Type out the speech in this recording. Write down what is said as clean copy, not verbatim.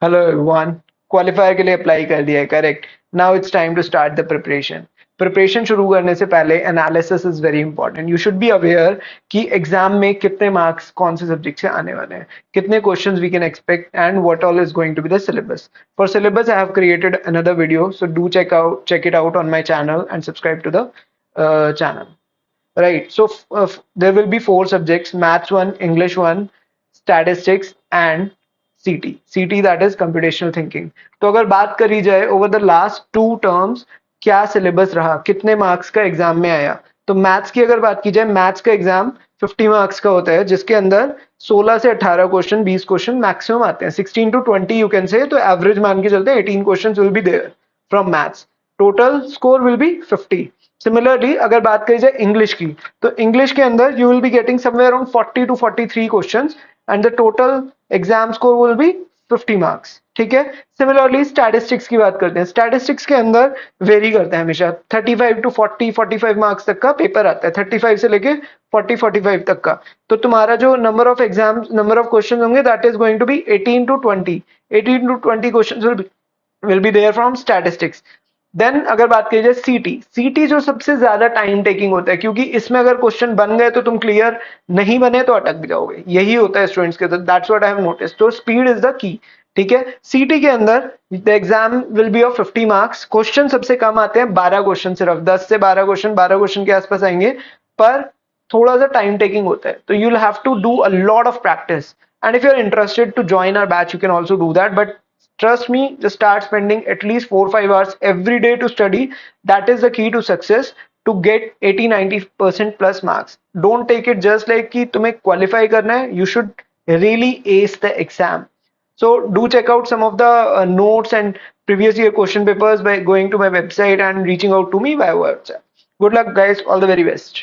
Hello everyone. Qualifier के लिए apply कर दिया है, correct. Now it's time to start the preparation. Preparation शुरू करने से पहले analysis is very important. You should be aware कि एग्जाम में कितने मार्क्स कौन से सब्जेक्ट से आने वाले हैं, कितने questions we can expect and what all is going to be the syllabus. For syllabus I have created another video, so do check it out on my channel and subscribe to the channel. Right. So there will be four subjects: Maths 1, English 1, Statistics, and CT. CT, that is computational thinking. तो अगर बात करी जाए over the last two terms क्या syllabus रहा, कितने marks का exam में आया, तो मैथ्स की अगर बात की जाए, मैथ्स का एग्जाम 50 मार्क्स का होता है, जिसके अंदर 16 से 18 क्वेश्चन, 20 क्वेश्चन मैक्सिमम आते हैं, 16 to 20 यू कैन से। तो एवरेज मान के चलते हैं 18 question will be there from maths. Total score will be 50। Similarly अगर बात करी जाए इंग्लिश की, तो इंग्लिश के अंदर you will be getting somewhere around 40 to 43 questions and the total exam score will be 50 marks. ठीक है। सिमिलरली स्टैटिस्टिक्स की बात करते हैं। स्टैटिस्टिक्स के अंदर वेरी करते हैं हमेशा, 35 to 45 मार्क्स तक का पेपर आता है, 35 से लेके 45 तक का। तो तुम्हारा जो number of exam, number of question होंगे, that is going to be 18 to 20 question will be there from statistics. Then अगर बात की जाए सीटी, सीटी जो सबसे ज्यादा टाइम टेकिंग होता है, क्योंकि इसमें अगर क्वेश्चन बन गए तो तुम क्लियर, नहीं बने तो अटक भी जाओगे। यही होता है स्टूडेंट्स के साथ, that's what I have notice. तो स्पीड इज द की। ठीक है। सीटी के अंदर the exam will be of 50 marks. Question सबसे कम आते हैं, 12 क्वेश्चन, सिर्फ 10 से 12 क्वेश्चन, 12 क्वेश्चन के आसपास आएंगे, पर थोड़ा सा टाइम टेकिंग होता है। तो you will have to do a lot of practice, and if you are interested to join our batch, you can also do that, but trust me, just start spending at least 4-5 hours every day to study. That is the key to success, to get 80-90% plus marks. Don't take it just like कि तुम्हें qualify करना है, you should really ace the exam. So do check out some of the notes and previous year question papers by going to my website and reaching out to me via WhatsApp. Good luck guys, all the very best.